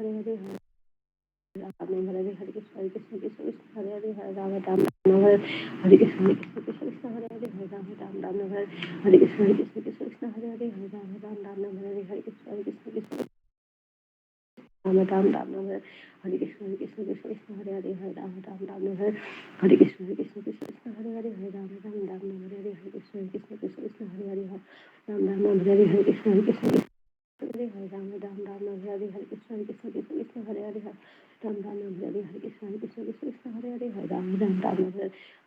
हरे हरे हरे राम राम हरे हरे कृष्ण कृष्ण कृष्ण हरे हरे हरे राम राम राम हरे कृष्ण कृष्ण कृष्ण हरे हरे हरे राम राम राम हरे कृष्ण कृष्ण कृष्ण हरे हरे हरे राम राम राम हरे हरे कृष्ण कृष्ण कृष्ण राम राम राम हरे कृष्ण कृष्ण कृष्ण हरे हरे हरे राम राम राम हरे कृष्ण कृष्ण कृष्ण हरे हरे हरे राम राम राम हरे हरे हरे कृष्ण कृष्ण कृष्ण हरे हरे राम राम राम हरे हरे कृष्ण कृष्ण हरे हरे राम राम राम हरे हरे कृष्ण कृष्ण कृष्ण हरे हरे राम राम राम हरे हरे कृष्ण कृष्ण कृष्ण हरे हरे राम राम राम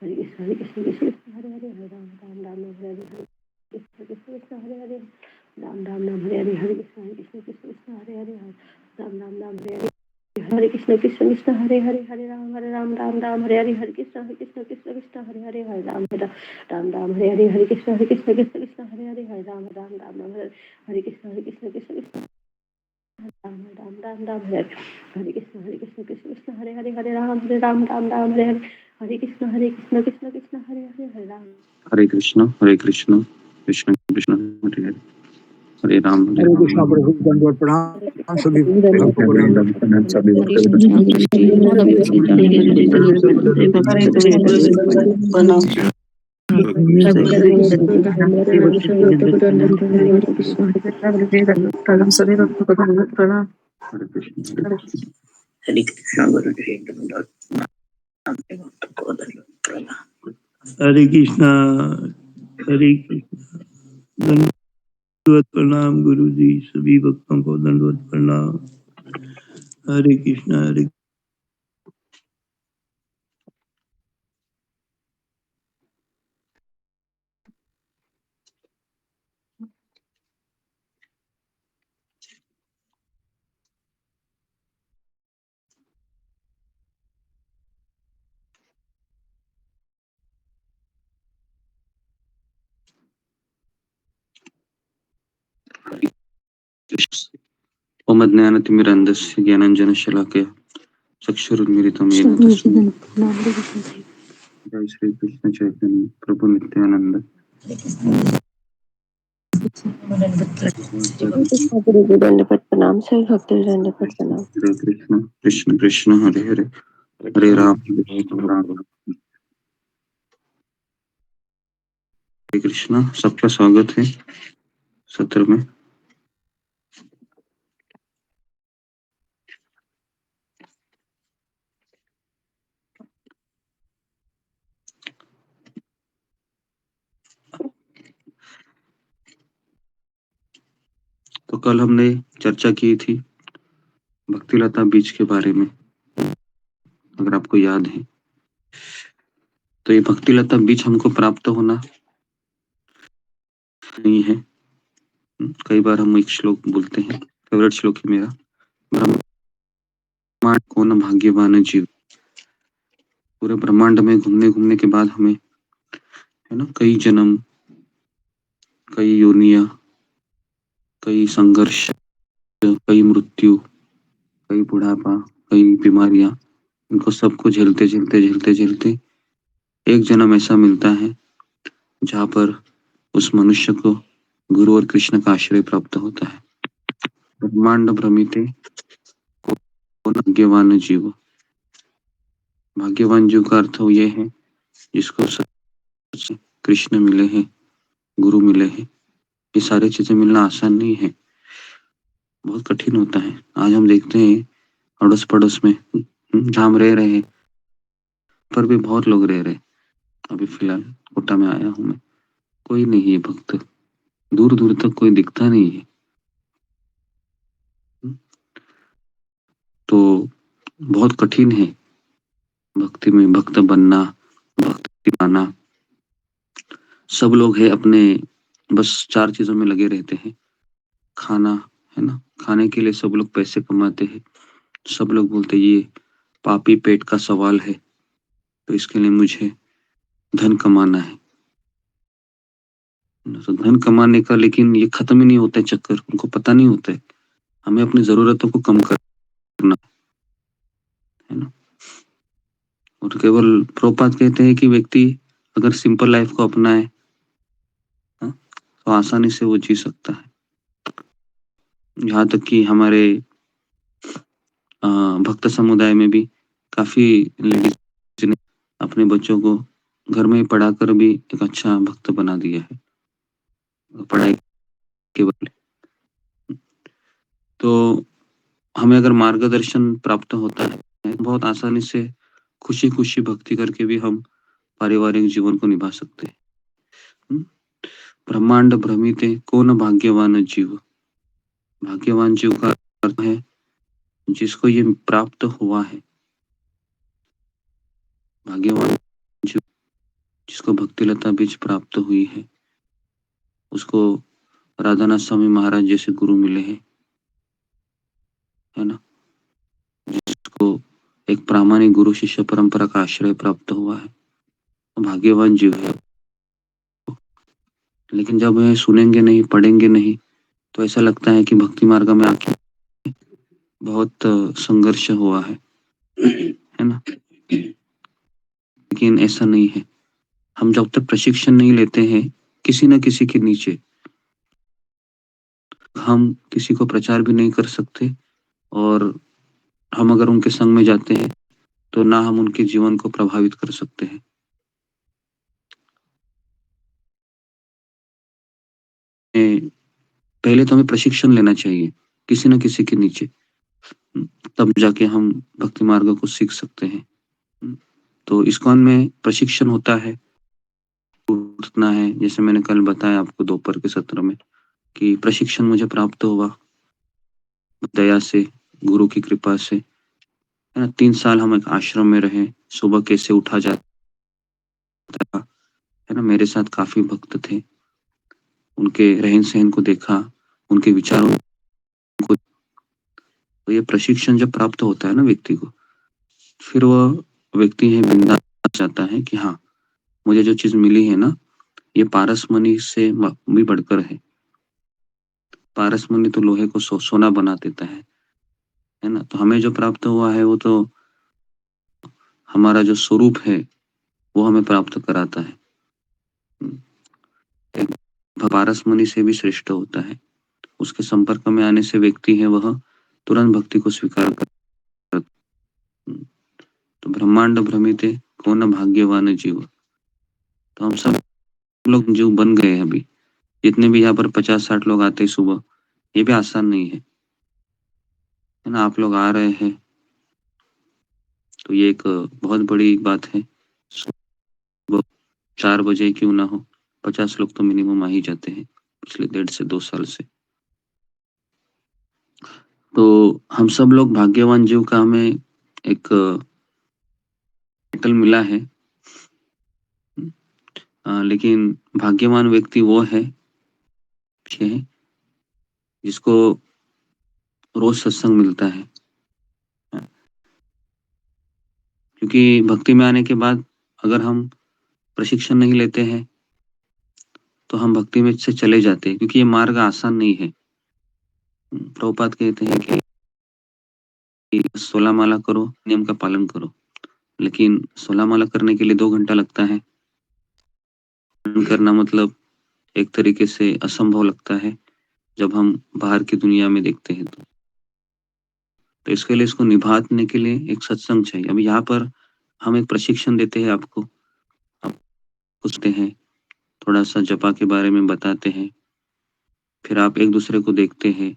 हरे कृष्ण कृष्ण कृष्ण हरे हरे राम राम राम हरे हरे कृष्ण कृष्ण कृष्ण हरे हरे राम राम राम हरे हरे हरे कृष्ण कृष्ण कृष्ण हरे हरे राम राम राम हरे कृष्ण कृष्ण कृष्ण हरे हरे हरे राम राम राम हरे हरे हरे कृष्ण कृष्ण कृष्ण हरे हरे हरे राम राम हरे हरे कृष्ण कृष्ण कृष्ण हरे हरे राम राम राम हरे कृष्ण कृष्ण कृष्ण राम राम राम हरे कृष्ण कृष्ण हरे हरे राम राम हरे हरे कृष्ण कृष्ण कृष्ण हरे हरे राम हरे कृष्ण कृष्ण कृष्ण हरे हरे हरे राम हरे कृष्णा प्रभु दंडवत प्रणाम सभी भक्तों को दंडवत सभी हरे कृष्णा हरे दंडवत प्रणाम गुरु जी, सभी भक्तों को दंडवत प्रणाम। हरे कृष्णा हरे ओम ज्ञानतिमिरन्धस्य ज्ञानाञ्जनशलाकया चक्षुरुन्मीलितं येन तस्मै जय श्री कृष्ण चैतन्य प्रभु नित्यानंद दंडवत प्रणाम सभी भक्त दंडवत प्रणाम। हरे कृष्ण कृष्ण कृष्ण हरे हरे हरे राम राम हरे कृष्ण। सबका स्वागत है सत्र में। तो कल हमने चर्चा की थी भक्तिलता बीज के बारे में, अगर आपको याद है। तो ये भक्तिलता बीज हमको प्राप्त होना नहीं है। कई बार हम एक श्लोक बोलते हैं, फेवरेट श्लोक है मेरा, ब्रह्मांड को न भाग्यवान जीव। पूरे ब्रह्मांड में घूमने घूमने के बाद हमें, है ना, कई जन्म, कई योनिया, कई संघर्ष, कई मृत्यु, कई बुढ़ापा, कई बीमारियां, इनको सबको झेलते झेलते झेलते झेलते एक जन्म ऐसा मिलता है जहाँ पर उस मनुष्य को गुरु और कृष्ण का आश्रय प्राप्त होता है। ब्रह्मांड भ्रमिते को भाग्यवान जीव। भाग्यवान जीव का अर्थ ये है जिसको सच कृष्ण मिले हैं, गुरु मिले हैं। ये सारी चीजें मिलना आसान नहीं है, बहुत कठिन होता है। आज हम देखते हैं अड़ोस पड़ोस में जहाँ हम रह रहे हैं पर भी बहुत लोग रह रहे हैं। अभी फिलहाल कोटा में आया हूँ मैं, कोई नहीं है भक्त, दूर दूर तक कोई दिखता नहीं है। तो बहुत कठिन है भक्ति में भक्त बनना, भक्ति पाना। सब लोग है अपने बस चार चीजों में लगे रहते हैं। खाना, है ना, खाने के लिए सब लोग पैसे कमाते हैं। सब लोग बोलते ये पापी पेट का सवाल है, तो इसके लिए मुझे धन कमाना है। तो धन कमाने का, लेकिन ये खत्म ही नहीं होता है चक्कर, उनको पता नहीं होता है हमें अपनी जरूरतों को कम करना है ना। और केवल प्रोपात कहते हैं कि व्यक्ति अगर सिंपल लाइफ को अपनाए, हाँ, तो आसानी से वो जी सकता है। यहाँ तक कि हमारे भक्त समुदाय में भी काफी लेडीज ने अपने बच्चों को घर में पढ़ाकर भी एक अच्छा भक्त बना दिया है पढ़ाई के बदले। तो हमें अगर मार्गदर्शन प्राप्त होता है बहुत आसानी से खुशी खुशी भक्ति करके भी हम पारिवारिक जीवन को निभा सकते हैं। ब्रह्मांड भ्रमिते कौन भाग्यवान जीव। भाग्यवान जीव का अर्थ है जिसको ये प्राप्त हुआ है। भाग्यवान जीव जिसको भक्तिलता बीज प्राप्त हुई है, उसको राधानाथ स्वामी महाराज जैसे गुरु मिले हैं, है ना, जिसको एक प्रामाणिक गुरु शिष्य परंपरा का आश्रय प्राप्त हुआ है, भाग्यवान जीव है। लेकिन जब ये सुनेंगे नहीं, पढ़ेंगे नहीं, तो ऐसा लगता है कि भक्ति मार्ग में आके बहुत संघर्ष हुआ है ना। लेकिन ऐसा नहीं है। हम जब तक प्रशिक्षण नहीं लेते हैं किसी न किसी के नीचे, हम किसी को प्रचार भी नहीं कर सकते, और हम अगर उनके संग में जाते हैं तो ना हम उनके जीवन को प्रभावित कर सकते हैं। पहले तो हमें प्रशिक्षण लेना चाहिए किसी न किसी के नीचे, तब जाके हम भक्ति मार्ग को सीख सकते हैं। तो इस्कॉन में प्रशिक्षण होता है, उठना है, जैसे मैंने कल बताया आपको दोपहर के सत्र में कि प्रशिक्षण मुझे प्राप्त हुआ दया से, गुरु की कृपा से, है ना। 3 साल हम एक आश्रम में रहे, सुबह कैसे उठा जाता था, है ना। मेरे साथ काफी भक्त थे, उनके रहन सहन को देखा, उनके विचारों को। तो ये प्रशिक्षण जब प्राप्त होता है ना व्यक्ति को, फिर वह व्यक्ति है बिंदास जाता है कि हाँ, मुझे जो चीज मिली है ना, ये पारसमणि से भी बढ़कर है। पारसमणि तो लोहे को सोना बना देता है ना। तो हमें जो प्राप्त हुआ है वो तो हमारा जो स्वरूप है वो हमें प्राप्त कराता है। एक पारसमणि से भी श्रेष्ठ होता है। उसके संपर्क में आने से व्यक्ति है वह तुरंत भक्ति को स्वीकार कर। तो ब्रह्मांड भ्रमित है कौन भाग्यवान जीव। तो हम सब लोग जीव बन गए हैं अभी, जितने भी यहाँ पर 50-60 लोग आते हैं सुबह, ये भी आसान नहीं है ना। आप लोग आ रहे हैं तो ये एक बहुत बड़ी बात है। सुबह 4 बजे क्यों ना हो, 50 लोग तो मिनिमम आ ही जाते हैं पिछले 1.5 से 2 साल से। तो हम सब लोग भाग्यवान जीव का हमें एक टाइटल मिला है। लेकिन भाग्यवान व्यक्ति वो है जिसको रोज सत्संग मिलता है, क्योंकि भक्ति में आने के बाद अगर हम प्रशिक्षण नहीं लेते हैं तो हम भक्ति में से चले जाते हैं, क्योंकि ये मार्ग आसान नहीं है। प्रभुपाद कहते हैं कि 16 माला करो, नियम का पालन करो, लेकिन 16 माला करने के लिए 2 घंटा लगता है। करना मतलब एक तरीके से असंभव लगता है जब हम बाहर की दुनिया में देखते हैं। तो इसके लिए इसको निभाने के लिए एक सत्संग चाहिए। अभी यहाँ पर हम एक प्रशिक्षण देते हैं आपको, आप पूछते हैं, थोड़ा सा जपा के बारे में बताते हैं, फिर आप एक दूसरे को देखते हैं,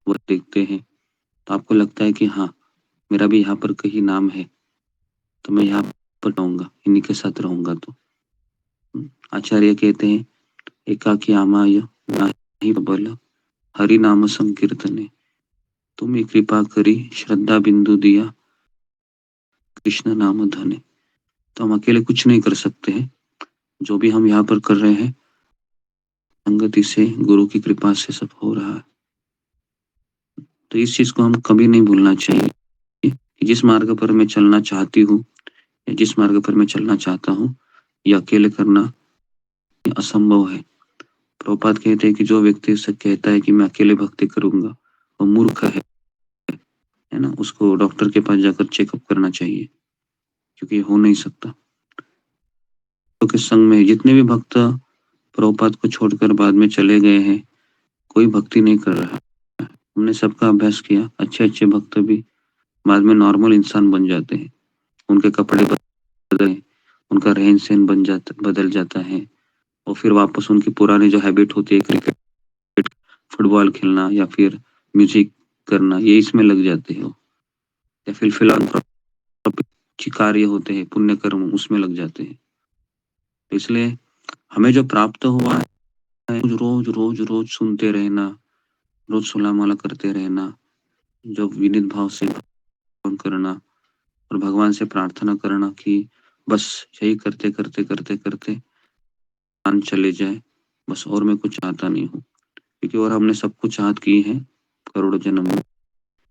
वो देखते हैं, तो आपको लगता है कि हाँ, मेरा भी यहाँ पर कहीं नाम है, तो मैं यहाँ पर रहूंगा, इन्हीं के साथ रहूंगा। तो आचार्य कहते हैं एकाकी आमाय नाही बल हरि नाम संकीर्तने, तुम्हें कृपा करी श्रद्धा बिंदु दिया कृष्ण नाम धने। तो हम अकेले कुछ नहीं कर सकते हैं, जो भी हम यहाँ पर कर रहे हैं संगति से, गुरु की कृपा से सब हो रहा है। तो इस चीज को हम कभी नहीं भूलना चाहिए कि जिस मार्ग पर मैं चलना चाहती हूँ या जिस मार्ग पर मैं चलना चाहता हूँ, ये अकेले करना असंभव है। प्रभुपाद कहते हैं कि जो व्यक्ति से कहता है कि मैं अकेले भक्ति करूंगा, वो मूर्ख है ना। उसको डॉक्टर के पास जाकर चेकअप करना चाहिए, क्योंकि हो नहीं सकता। तो के संग में जितने भी भक्त प्रभुपाद को छोड़कर बाद में चले गए हैं, कोई भक्ति नहीं कर रहा, हमने सबका अभ्यास किया, अच्छे अच्छे भक्त भी बाद में नॉर्मल इंसान बन जाते हैं, उनके कपड़े बदल, उनका रहन सहन बदल जाता है, और फिर वापस उनकी पुरानी जो हैबिट होती है, क्रिकेट, फुटबॉल खेलना या फिर म्यूजिक करना, ये इसमें लग जाते हैं, या फिर फिलहाल कार्य होते हैं, पुण्य कर्म, उसमें लग जाते हैं। तो इसलिए हमें जो प्राप्त हुआ है, रोज रोज रोज सुनते रहना, रोज सोलह माला करते रहना, जो विनीत भाव से करना और भगवान से प्रार्थना करना कि बस यही करते करते करते करते जान चले जाए, बस, और मैं कुछ चाहता नहीं हूँ, क्योंकि और हमने सब कुछ चाहत की है करोड़ों जन्म में,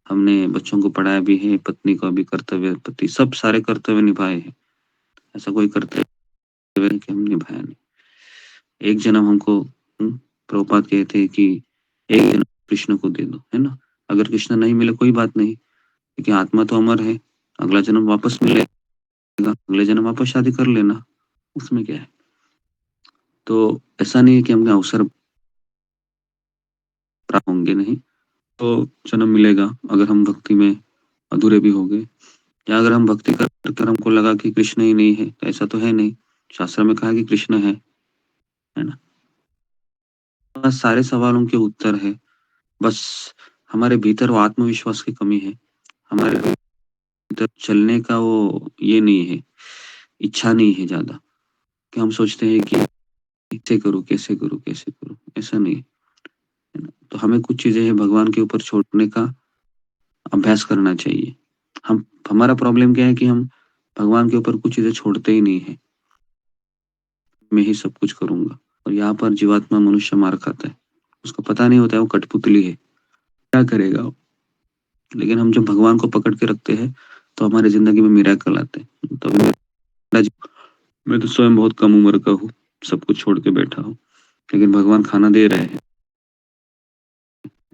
हमने बच्चों को पढ़ाया भी है, पत्नी का भी कर्तव्य, पति सब सारे कर्तव्य निभाए हैं, ऐसा कोई कर्तव्य कि हम निभाया नहीं। एक जन्म हमको प्रभुपाद कहते हैं कि एक जन्म कृष्ण को दे दो, है ना। अगर कृष्ण नहीं मिले कोई बात नहीं, क्योंकि आत्मा तो अमर है, अगला जन्म वापस मिलेगा, अगले जन्म वापस शादी कर लेना, उसमें क्या है। तो ऐसा नहीं है कि हमने अवसर प्राप्त होंगे नहीं, तो जन्म मिलेगा अगर हम भक्ति में अधूरे भी हो गए, या अगर हम भक्ति कर हमको लगा कि कृष्ण ही नहीं है, तो ऐसा तो है नहीं, शास्त्र में कहा कि कृष्ण है ना। बस सारे सवालों के उत्तर है, बस हमारे भीतर वो आत्मविश्वास की कमी है, हमारे भीतर चलने का वो ये नहीं है, इच्छा नहीं है ज्यादा, कि हम सोचते हैं कि कैसे करूँ कैसे करूँ कैसे करूँ, ऐसा नहीं है ना। तो हमें कुछ चीजें हैं भगवान के ऊपर छोड़ने का अभ्यास करना चाहिए। हम हमारा प्रॉब्लम क्या है कि हम भगवान के ऊपर कुछ चीजें छोड़ते ही नहीं है, मैं ही सब कुछ करूंगा, और यहाँ पर जीवात्मा मनुष्य मार खाता है, उसको पता नहीं होता है वो कठपुतली है, क्या करेगा वो। लेकिन हम जब भगवान को पकड़ के रखते हैं तो हमारी जिंदगी में मिराकल आते हैं। तो मैं तो स्वयं बहुत कम उम्र का हूँ, सब कुछ छोड़ के बैठा हूँ, लेकिन भगवान खाना दे रहे हैं,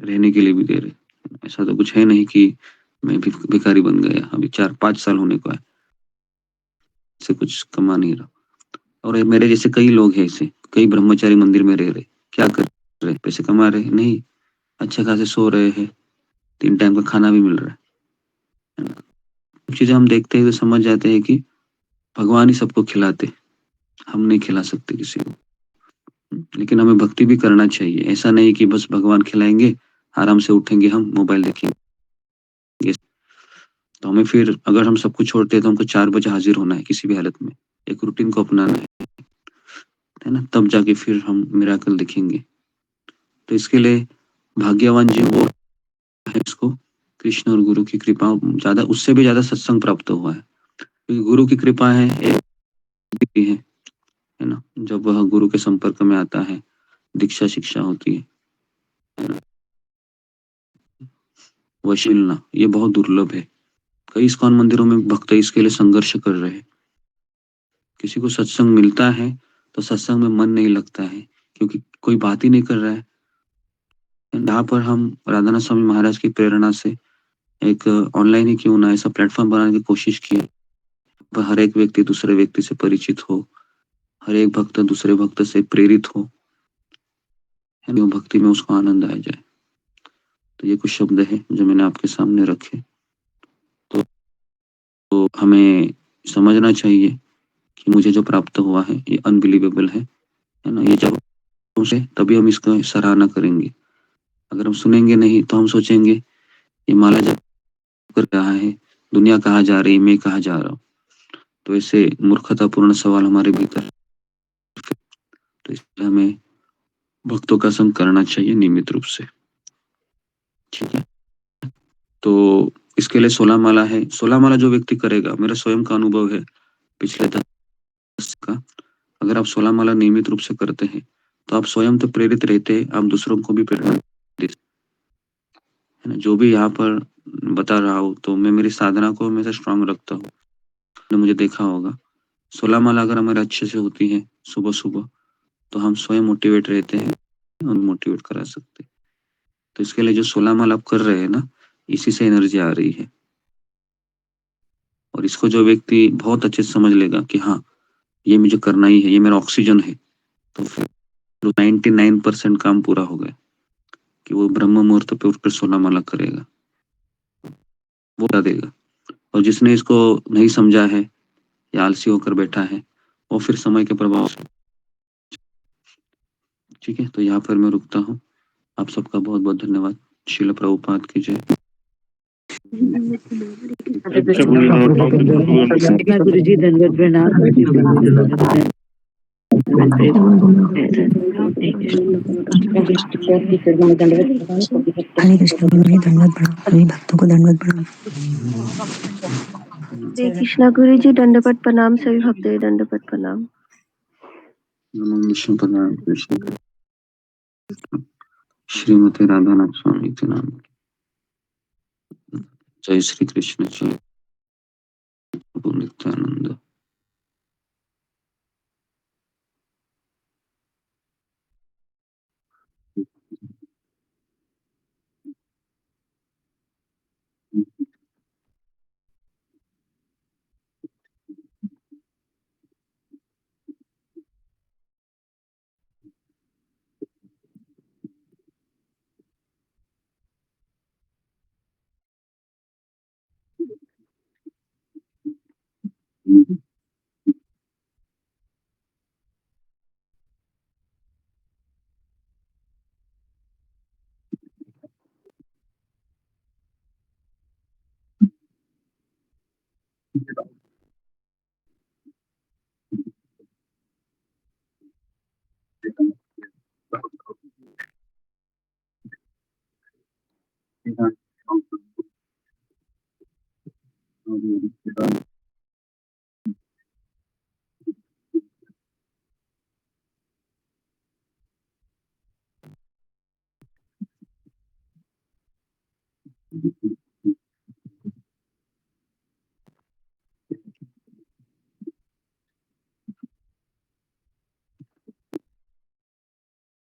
रहने के लिए भी दे रहे हैं। ऐसा तो कुछ है नहीं कि मैं भी भिखारी बन गया, अभी 4-5 साल होने को है, से कुछ कमा नहीं रहा। और मेरे जैसे कई लोग हैं, ऐसे कई ब्रह्मचारी मंदिर में रह रहे, क्या कर रहे, पैसे कमा रहे नहीं, अच्छे खासे सो रहे हैं, 3 टाइम का खाना भी मिल रहा है ना। कुछ चीजें हम देखते हैं तो समझ जाते हैं कि भगवान ही सबको खिलाते, हम नहीं खिला सकते किसी को। लेकिन हमें भक्ति भी करना चाहिए, ऐसा नहीं कि बस भगवान खिलाएंगे, आराम से उठेंगे, हम मोबाइल देखेंगे। तो हमें फिर अगर हम सब कुछ छोड़ते हैं तो हमको 4 बजे हाजिर होना है किसी भी हालत में, एक रूटीन को अपनाना है ना, तब जाके फिर हम मिराकल दिखेंगे। तो इसके लिए भाग्यवान जी वो है जिसको कृष्ण और गुरु की कृपा ज्यादा, उससे भी ज्यादा सत्संग प्राप्त हुआ है, क्योंकि गुरु की कृपा है एक है ना, जब वह गुरु के संपर्क में आता है, दीक्षा शिक्षा होती है ना, वश मिलना ये बहुत दुर्लभ है। कई इस्कॉन मंदिरों में भक्त इसके लिए संघर्ष कर रहे हैं। किसी को सत्संग मिलता है तो सत्संग में मन नहीं लगता है, क्योंकि कोई बात ही नहीं कर रहा है। यहाँ पर हम राधानाथ स्वामी महाराज की प्रेरणा से एक ऑनलाइन ही क्यों ना ऐसा प्लेटफॉर्म बनाने की कोशिश की, पर हर एक व्यक्ति दूसरे व्यक्ति से परिचित हो, हर एक भक्त दूसरे भक्त से प्रेरित हो, है ना, भक्ति में उसको आनंद आ जाए। तो ये कुछ शब्द है जो मैंने आपके सामने रखे। तो हमें समझना चाहिए कि मुझे जो प्राप्त हुआ है ये अनबिलीवेबल है ना। ये जब से तभी हम इसका सराहना करेंगे, अगर हम सुनेंगे नहीं तो हम सोचेंगे ये माला जब कर रहा है, दुनिया कहाँ जा रही है, मैं कहाँ जा रहा हूँ। तो ऐसे मूर्खतापूर्ण सवाल हमारे भीतर, तो इसलिए हमें भक्तों का संग करना चाहिए नियमित रूप से, ठीक है। तो इसके लिए 16 माला है, 16 माला जो व्यक्ति करेगा, मेरा स्वयं का अनुभव है पिछले 10 का, अगर आप 16 माला नियमित रूप से करते हैं तो आप स्वयं तो प्रेरित रहते हैं, आप दूसरों को भी प्रेरणा देते है ना। जो भी यहाँ पर बता रहा हूँ तो मैं मेरी साधना को हमेशा स्ट्रांग रखता हूँ, ने मुझे देखा होगा 16 माला अगर हमारे अच्छे से होती है सुबह सुबह, तो हम स्वयं मोटिवेट रहते हैं और मोटिवेट करा सकते हैं। तो इसके लिए जो 16 माला आप कर रहे हैं ना, इसी से एनर्जी आ रही है, और इसको जो व्यक्ति बहुत अच्छे से समझ लेगा कि हाँ ये मुझे करना ही है, ये मेरा ऑक्सीजन है, तो फिर 99% काम पूरा हो गया। कि वो ब्रह्म मुहूर्त पे उठकर 16 माला करेगा, वो बता देगा। और जिसने इसको नहीं समझा है या आलसी होकर बैठा है, वो फिर समय के प्रभाव से। ठीक है, तो यहाँ पर मैं रुकता हूँ। आप सबका बहुत बहुत धन्यवाद। शिल प्रभुपाद की जय। गुरु जी धन्यवाद प्रणाम। हरे कृष्ण गुरु जी दंडवत प्रणाम, सभी भक्तों को दंडवत प्रणाम। हरे कृष्णा गुरु जी दंडवत प्रणाम, सभी भक्तों दंडवत प्रणाम। नमो विष्णुपदाय कृष्ण श्रीमती राधानाथ स्वामी के नाम। जय श्री कृष्ण जी नित्यानंद।